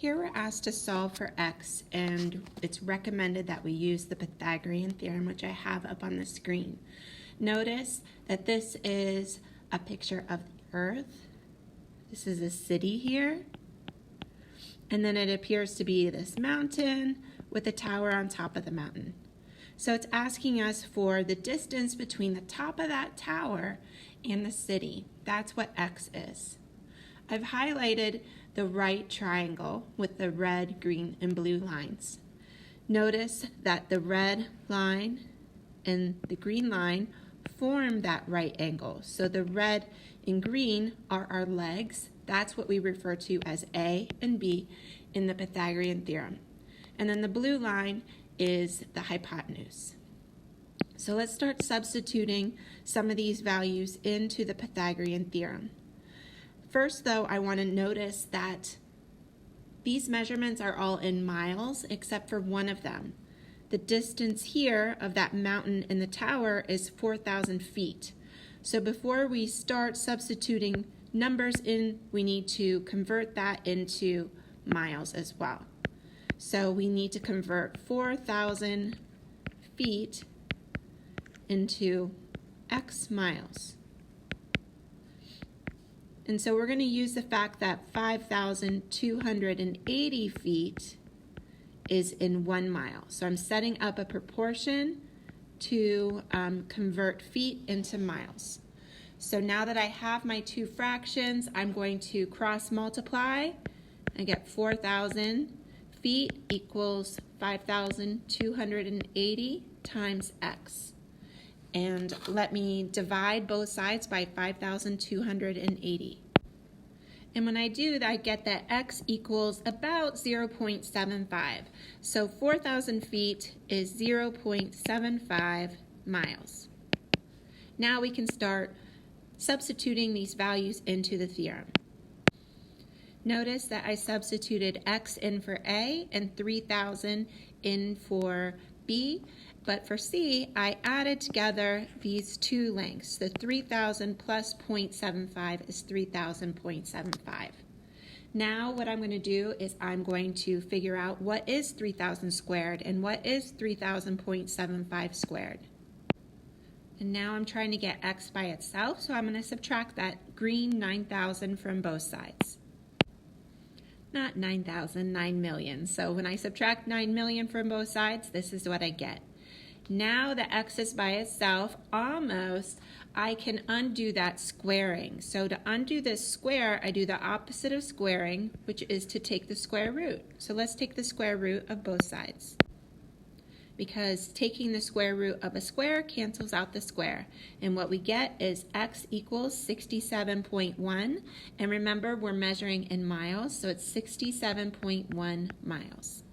Here we're asked to solve for x, and it's recommended that we use the Pythagorean theorem, which I have up on the screen. Notice that this is a picture of the Earth. This is a city here. And then it appears to be this mountain with a tower on top of the mountain. So it's asking us for the distance between the top of that tower and the city. That's what x is. I've highlighted the right triangle with the red, green, and blue lines. Notice that the red line and the green line form that right angle. So the red and green are our legs. That's what we refer to as A and B in the Pythagorean theorem. And then the blue line is the hypotenuse. So let's start substituting some of these values into the Pythagorean theorem. First, though, I want to notice that these measurements are all in miles except for one of them. The distance here of that mountain and the tower is 4,000 feet. So before we start substituting numbers in, we need to convert that into miles as well. So we need to convert 4,000 feet into x miles. And so we're going to use the fact that 5,280 feet is in 1 mile. So I'm setting up a proportion to convert feet into miles. So now that I have my two fractions, I'm going to cross multiply. I get 4,000 feet equals 5,280 times x. And let me divide both sides by 5,280. And when I do that, I get that x equals about 0.75. So 4,000 feet is 0.75 miles. Now we can start substituting these values into the theorem. Notice that I substituted x in for A and 3,000 in for B. But for C, I added together these two lengths. The 3,000 plus 0.75 is 3,000.75. Now what I'm going to do is I'm going to figure out what is 3,000 squared and what is 3,000.75 squared. And now I'm trying to get x by itself, so I'm going to subtract that green 9,000 from both sides. Not 9,000, 9 million. So when I subtract 9 million from both sides, this is what I get. Now the x is by itself, almost, I can undo that squaring. So to undo this square, I do the opposite of squaring, which is to take the square root. So let's take the square root of both sides. Because taking the square root of a square cancels out the square. And what we get is x equals 67.1. And remember, we're measuring in miles, so it's 67.1 miles.